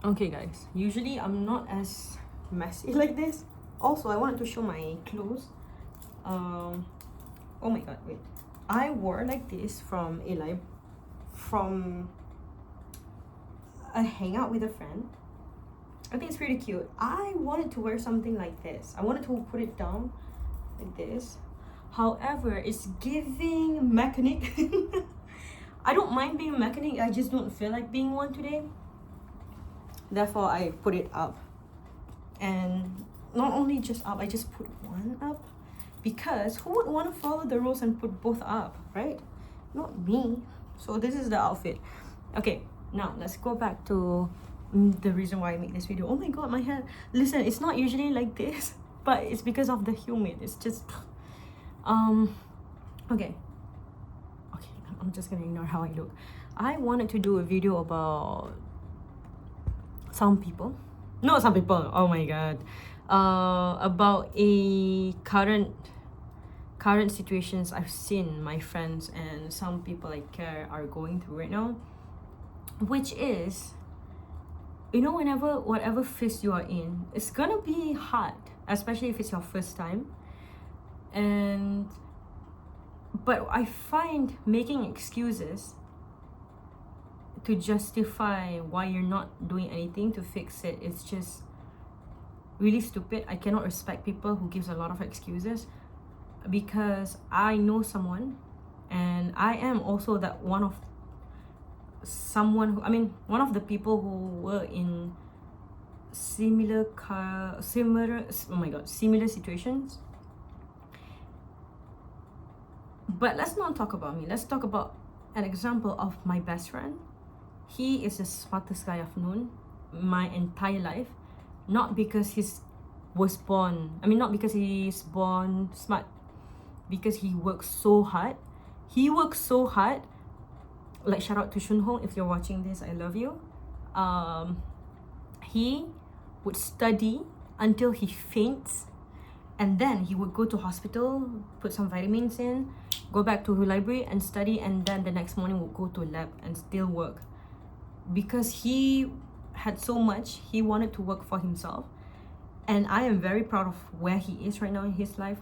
Okay guys, usually I'm not as messy like this. Also, I wanted to show my clothes. Oh my god, wait. I wore like this from from a hangout with a friend. I think it's pretty cute. I wanted to wear something like this. I wanted to put it down like this. However, it's giving mechanic. I don't mind being a mechanic, I just don't feel like being one today. Therefore, I put it up. And not only just up, I just put one up. Because who would want to follow the rules and put both up, right? Not me. So this is the outfit. Okay, now let's go back to the reason why I make this video. Oh my god, my hair. Listen, it's not usually like this, but it's because of the humid. It's just okay. I'm just gonna ignore how I look. I wanted to do a video about some people. Not some people, oh my god. About a current situations I've seen my friends and some people I care are going through right now. Which is, you know, whatever phase you are in, it's gonna be hard, especially if it's your first time. But I find making excuses to justify why you're not doing anything to fix it, it's just really stupid. I cannot respect people who gives a lot of excuses, because I know someone, and I am also that one of the people who were in similar situations. But let's not talk about me. Let's talk about an example of my best friend. He is the smartest guy I've known my entire life. Not because not because he's born smart, because he works so hard. Like, shout out to Shun Hong, if you're watching this, I love you. He would study until he faints, and then he would go to hospital, put some vitamins in, go back to the library and study, and then the next morning would go to lab and still work. Because he had so much, he wanted to work for himself. And I am very proud of where he is right now in his life.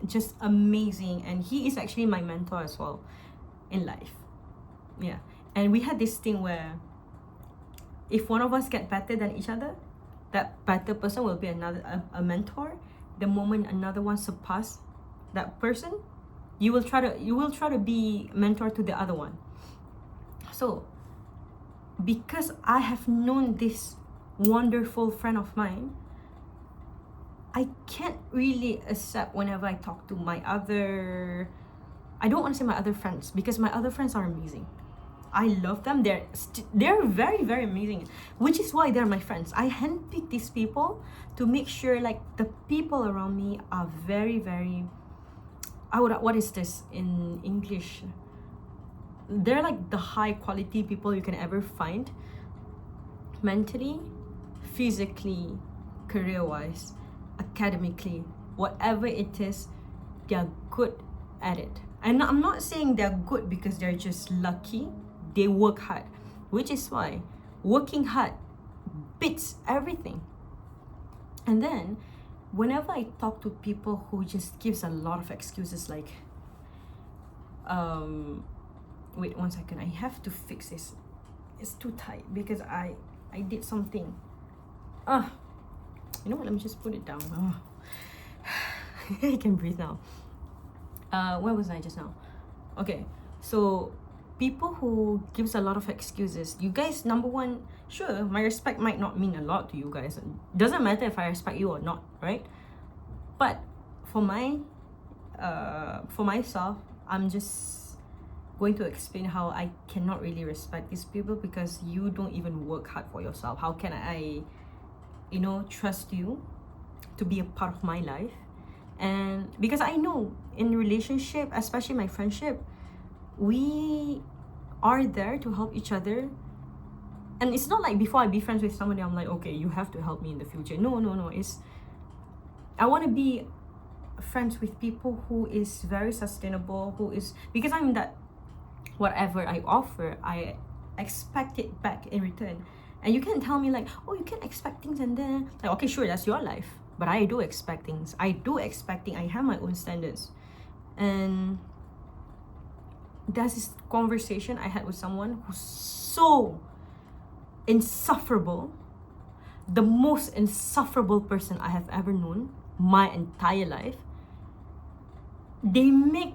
Just amazing. And he is actually my mentor as well in life. Yeah. And we had this thing where if one of us get better than each other, that better person will be a mentor. The moment another one surpass that person, you will try to be mentor to the other one. So because I have known this wonderful friend of mine, I can't really accept whenever I talk to my other, I don't want to say my other friends, because my other friends are amazing. I love them. They're very, very amazing, which is why they're my friends. I handpick these people to make sure like the people around me are very, very, what is this in English? They're like the high quality people you can ever find, mentally, physically, career-wise, academically, whatever it is, they're good at it. And I'm not saying they're good because they're just lucky. They work hard, which is why working hard beats everything. And then whenever I talk to people who just gives a lot of excuses, like wait 1 second, I have to fix this. It's too tight because I did something. You know what, let me just put it down. I can breathe now. Where was I just now? Okay, so people who gives a lot of excuses, you guys, number one, sure, my respect might not mean a lot to you guys. Doesn't matter if I respect you or not, right? But for myself, I'm just going to explain how I cannot really respect these people, because you don't even work hard for yourself. How can I, trust you to be a part of my life? And because I know in relationship, especially my friendship, we are there to help each other. And it's not like before I be friends with somebody, I'm like, okay, you have to help me in the future. No. It's, I want to be friends with people who is very sustainable, who is, because I'm that, whatever I offer, I expect it back in return. And you can't tell me like, oh, you can't expect things and then like, okay, sure, that's your life, but I do expect things. I have my own standards. And there's this conversation I had with someone who's so insufferable, the most insufferable person I have ever known my entire life. They make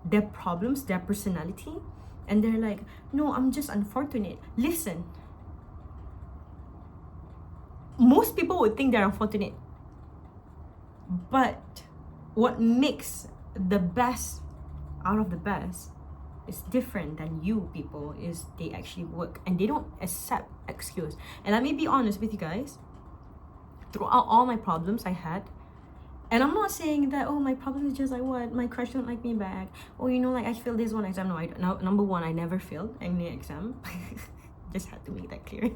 their problems their personality, and they're like, no, I'm just unfortunate. Listen, most people would think they're unfortunate, but what makes the best out of the best is different than you people is they actually work and they don't accept excuse. And let me be honest with you guys, throughout all my problems I had, and I'm not saying that, oh, my problem is just like, what, my crush don't like me back, or you know, like I failed this one exam. No, number one, I never failed any exam. Just had to make that clear.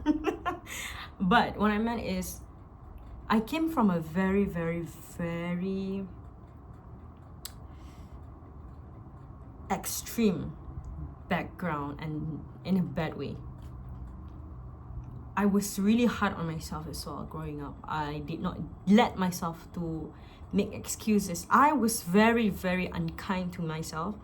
But what I meant is, I came from a very, very, very extreme background, and in a bad way. I was really hard on myself as well growing up. I did not let myself to make excuses. I was very, very unkind to myself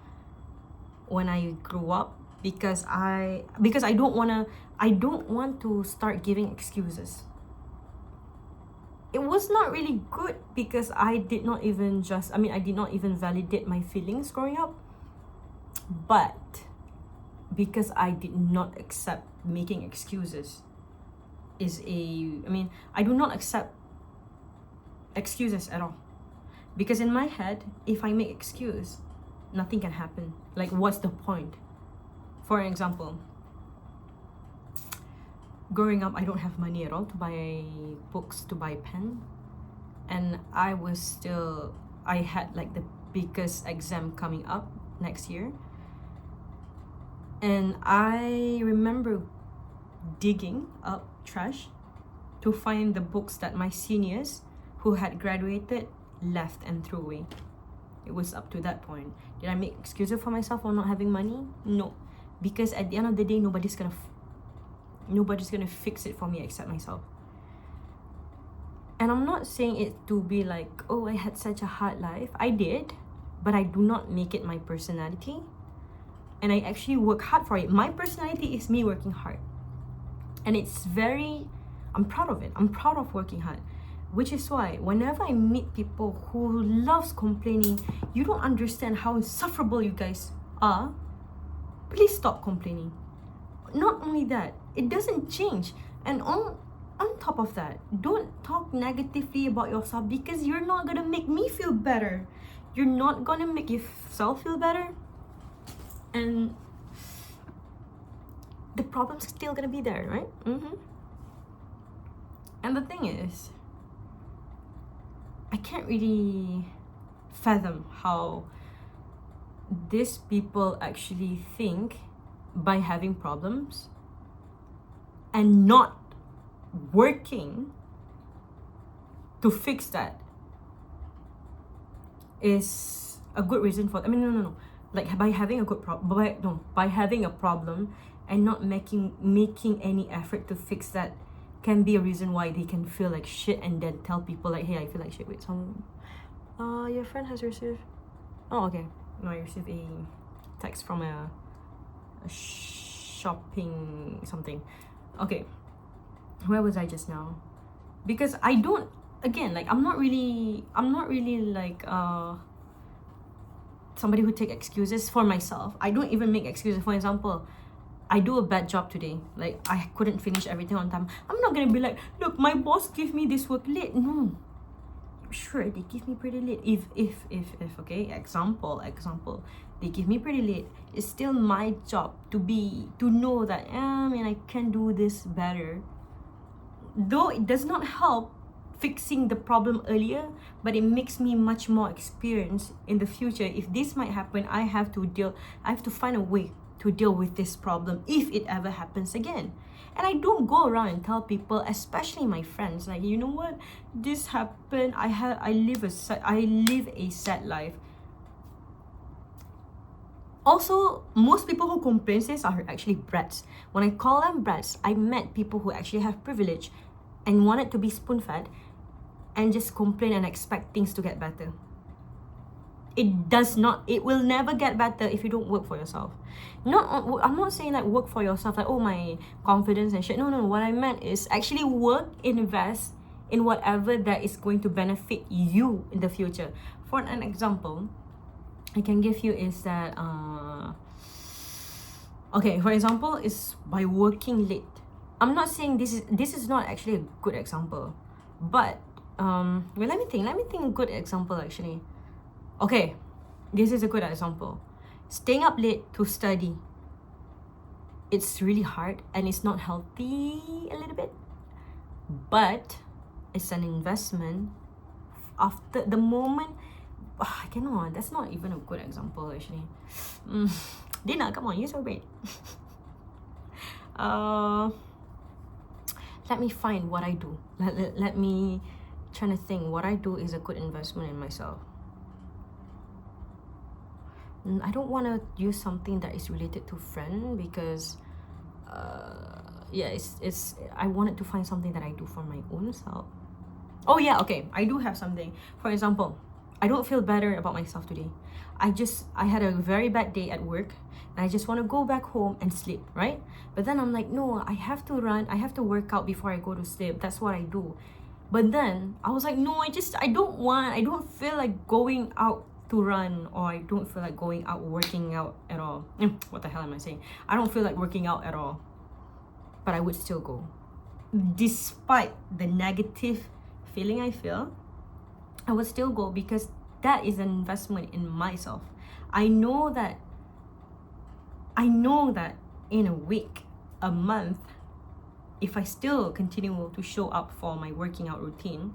when I grew up, because I don't want to start giving excuses. It was not really good because I did not even validate my feelings growing up. But because I did not accept making excuses I do not accept excuses at all. Because in my head, if I make excuse, nothing can happen. Like, what's the point? For example, growing up, I don't have money at all to buy books, to buy pen. And I had like the biggest exam coming up next year. And I remember digging up trash to find the books that my seniors who had graduated left and threw away. It was up to that point. Did I make excuses for myself for not having money? No. Because at the end of the day, nobody's gonna fix it for me except myself. And I'm not saying it to be like, oh, I had such a hard life. I did, but I do not make it my personality. And I actually work hard for it. My personality is me working hard. And I'm proud of it. I'm proud of working hard. Which is why whenever I meet people who loves complaining, you don't understand how insufferable you guys are, please stop complaining. Not only that, it doesn't change. And on top of that, don't talk negatively about yourself, because you're not gonna make me feel better. You're not gonna make yourself feel better. And the problem's still gonna be there, right? And the thing is, I can't really fathom how these people actually think by having problems and not working to fix that is a good reason for no. Like, by having a by having a problem and not making any effort to fix that can be a reason why they can feel like shit and then tell people like, hey, I feel like shit. Wait, your friend has received, oh, okay, no, I received a text from a shopping something. Okay, where was I just now? Because I don't, again, like, I'm not really like somebody who take excuses for myself. I don't even make excuses. For example, I do a bad job today, like I couldn't finish everything on time. I'm not gonna be like, look, my boss gave me this work late. No, sure, they give me pretty late. If okay, example, they give me pretty late. It's still my job to know that I can do this better. Though it does not help fixing the problem earlier, but it makes me much more experienced in the future. If this might happen, I have to find a way to deal with this problem if it ever happens again. And I don't go around and tell people, especially my friends, like, you know what, this happened, I live a sad life. Also, most people who complain this are actually brats. When I call them brats, I met people who actually have privilege and wanted to be spoon-fed and just complain and expect things to get better. It will never get better if you don't work for yourself. I'm not saying like work for yourself, like, oh, my confidence and shit. No, what I meant is actually work, invest in whatever that is going to benefit you in the future. For an example, I can give you is that, okay, for example, is by working late. I'm not saying this is not actually a good example, but well, let me think a good example actually. Okay, this is a good example. Staying up late to study. It's really hard and it's not healthy a little bit, but it's an investment. After the moment, I cannot. That's not even a good example actually. Dina, come on, use your brain. Let me find what I do. Let me try to think what I do is a good investment in myself. I don't want to use something that is related to friend because yeah, it's I wanted to find something that I do for my own self. Oh yeah, okay, I do have something. For example, I don't feel better about myself today. I had a very bad day at work and I just want to go back home and sleep, right? But then I'm like, no, I have to run, I have to work out before I go to sleep. That's what I do. But then I was like, no, I don't feel like going out to run, or I don't feel like going out working out at all. What the hell am I saying? I don't feel like working out at all, but I would still go. Despite the negative feeling I feel, I would still go because that is an investment in myself. I know that in a week, a month, if I still continue to show up for my working out routine,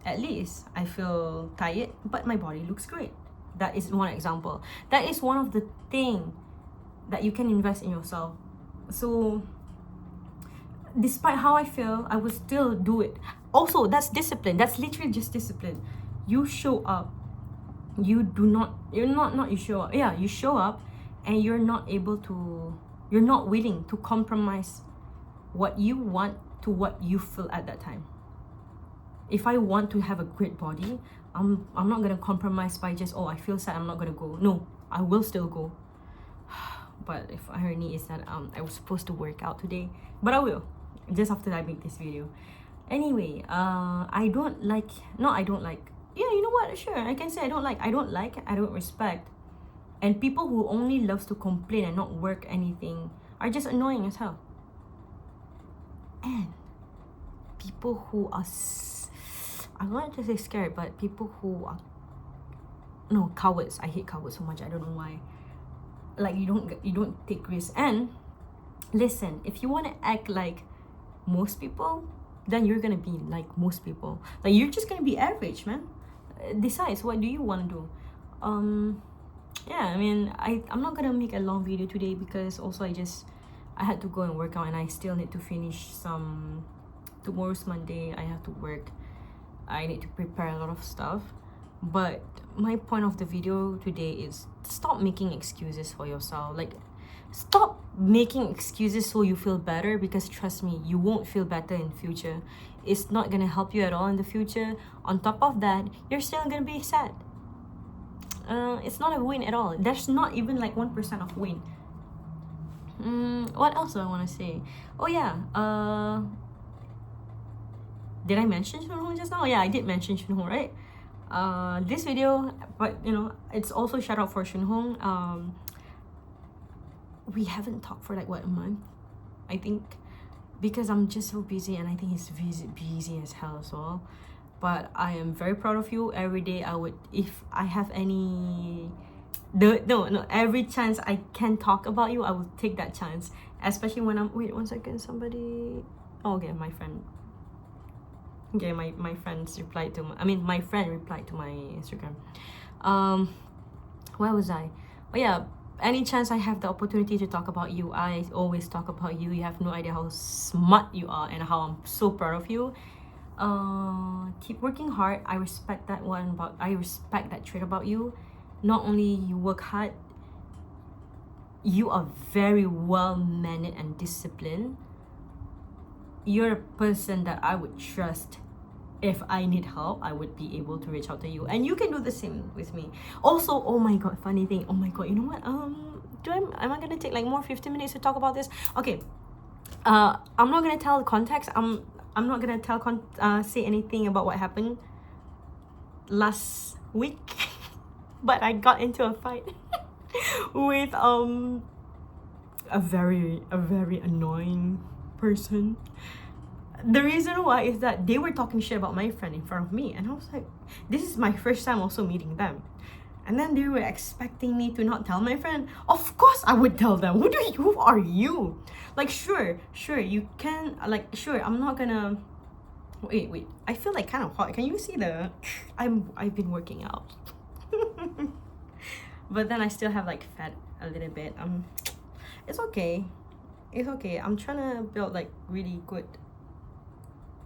at least I feel tired, but my body looks great. That is one example. That is one of the things that you can invest in yourself. So, despite how I feel, I will still do it. Also, that's discipline. That's literally just discipline. You show up. You show up. Yeah, you show up and you're not willing to compromise what you want to what you feel at that time. If I want to have a great body, I'm not gonna compromise by just, oh, I feel sad, I'm not gonna go. No, I will still go. But if irony is that I was supposed to work out today, but I will just after I make this video. Anyway, I don't like. Yeah, you know what? Sure, I can say I don't respect, and people who only loves to complain and not work anything are just annoying as hell. And people who are I'm not to say scared, but people who are cowards. I hate cowards so much. I don't know why. Like you don't take risks. And listen, if you want to act like most people, then you're gonna be like most people. Like you're just gonna be average, man. Decides what do you want to do. Yeah, I mean, I'm not gonna make a long video today because also I had to go and work out and I still need to finish some. Tomorrow's Monday. I have to work. I need to prepare a lot of stuff. But my point of the video today is stop making excuses for yourself. Like, stop making excuses so you feel better, because trust me, you won't feel better in future. It's not gonna help you at all in the future. On top of that, you're still gonna be sad. It's not a win at all. There's not even like 1% of win. What else do I want to say? Oh yeah, did I mention Shunho just now? Yeah, I did mention Shunho, right? This video, but it's also shout out for Shunho. We haven't talked for like a month, I think, because I'm just so busy, and I think he's busy as hell as well. But I am very proud of you. Every day I would, if I have any every chance I can talk about you, I will take that chance. Especially when I'm, wait 1 second, somebody, oh, okay, my friend. Okay, my friends replied to my friend replied to my Instagram. Where was I? Oh yeah, any chance I have the opportunity to talk about you, I always talk about you. You have no idea how smart you are and how I'm so proud of you. Keep working hard. I respect that trait about you. Not only you work hard, you are very well mannered and disciplined, you're a person that I would trust. If I need help, I would be able to reach out to you, and you can do the same with me. Also, oh my god, funny thing. Oh my god, you know what? Am I gonna take like more 15 minutes to talk about this? Okay. I'm not gonna tell the context. I'm not gonna say anything about what happened last week, but I got into a fight with a very annoying person. The reason why is that they were talking shit about my friend in front of me, and I was like, this is my first time also meeting them. And then they were expecting me to not tell my friend. Of course I would tell them. Who are you? Like, sure, you can, like, sure, I'm not gonna... Wait. I feel like kind of hot. Can you see the... I've been working out. But then I still have like fat a little bit. It's okay. I'm trying to build like really good...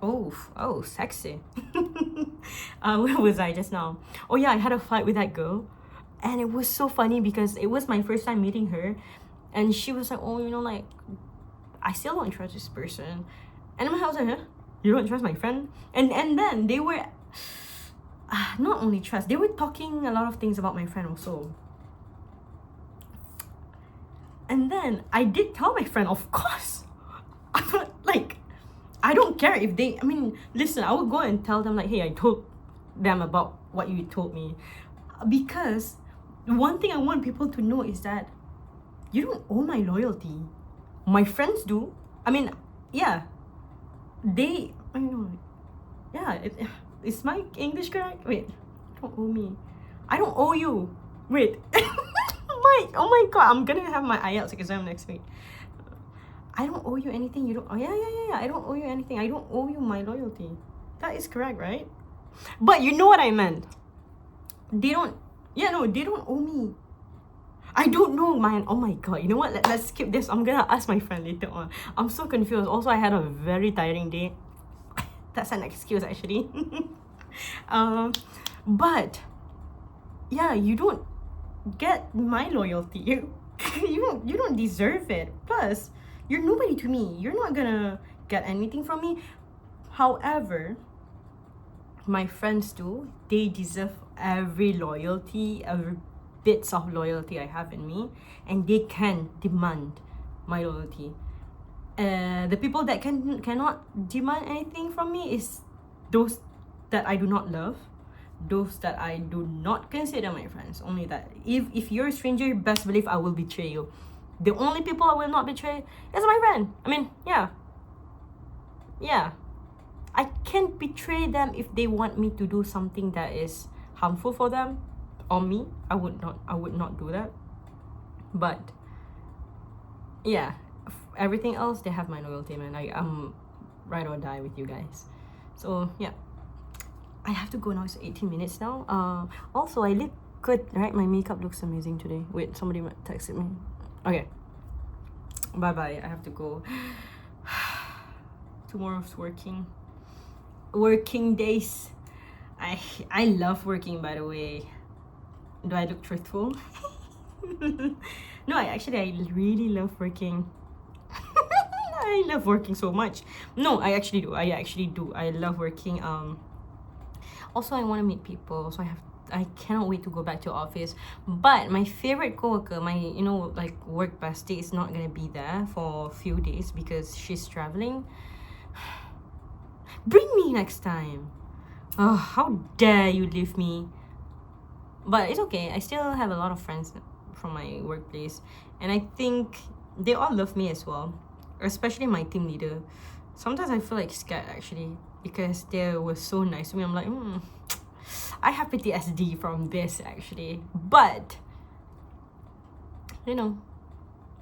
Oh, sexy. Where was I just now? Oh yeah, I had a fight with that girl, and it was so funny because it was my first time meeting her, and she was like, oh, you know, like, I still don't trust this person. And I was like, huh? You don't trust my friend? And then they were not only trust, they were talking a lot of things about my friend also. And then I did tell my friend, of course. Like, I don't care if they... I mean, listen, I would go and tell them like, hey, I told them about what you told me. Because one thing I want people to know is that you don't owe my loyalty. My friends do. I mean, yeah. I know. Yeah, is my English correct? Wait, don't owe me. I don't owe you. Wait. Oh my god, I'm gonna have my IELTS exam next week. I don't owe you anything. You don't... Oh, yeah. I don't owe you anything. I don't owe you my loyalty. That is correct, right? But you know what I meant. They don't... Yeah, no, they don't owe me. I don't know, man. Oh my god. You know what? Let's skip this. I'm gonna ask my friend later on. I'm so confused. Also, I had a very tiring day. That's an excuse, actually. But... Yeah, you don't get my loyalty. You don't deserve it. Plus... You're nobody to me. You're not gonna get anything from me. However, my friends do. They deserve every loyalty, every bits of loyalty I have in me, and they can demand my loyalty. The people that cannot demand anything from me is those that I do not love, those that I do not consider my friends. Only that. If you're a stranger, best believe I will betray you. The only people I will not betray is my friend. I mean, yeah. I can't betray them if they want me to do something that is harmful for them or me. I would not do that. But yeah, everything else, they have my loyalty, man. I'm ride or die with you guys. So yeah, I have to go now. It's 18 minutes now. Also, I look good, right? My makeup looks amazing today. Wait, somebody texted me. Okay, bye. I have to go. Tomorrow's working days. I love working, by the way. Do I look truthful? No, I really love working. I love working so much. No, I actually do. I love working. Also, I want to meet people, so I cannot wait to go back to office. But my favorite coworker, my like work bestie, is not gonna be there for a few days because she's traveling. Bring me next time. Oh, how dare you leave me. But it's okay. I still have a lot of friends from my workplace, and I think they all love me as well, especially my team leader. Sometimes I feel like scared actually because they were so nice to me. I'm like, I have PTSD from this actually, but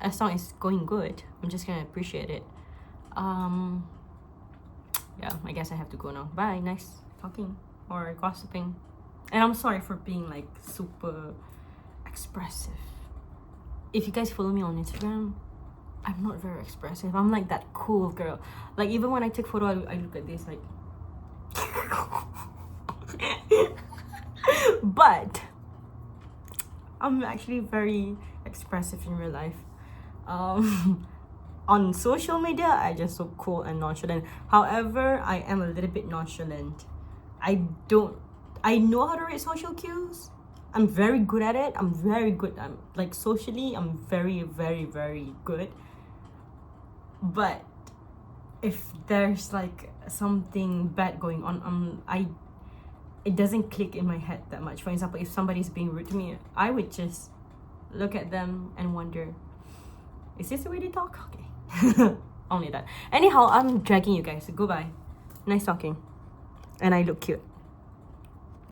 as long as it's going good, I'm just gonna appreciate it. Yeah, I guess I have to go now. Bye. Nice talking or gossiping, and I'm sorry for being like super expressive. If you guys follow me on Instagram, I'm not very expressive. I'm like that cool girl. Like even when I take photo, I look at this like. But I'm actually very expressive in real life. On social media, I just so cool and nonchalant. However, I am a little bit nonchalant. I know how to read social cues. I'm very good at it. I'm very good. I'm like socially, I'm very, very, very good. But if there's like something bad going on, it doesn't click in my head that much. For example, if somebody's being rude to me, I would just look at them and wonder, is this the way they talk? Okay. Only that. Anyhow, I'm dragging you guys. Goodbye. Nice talking. And I look cute.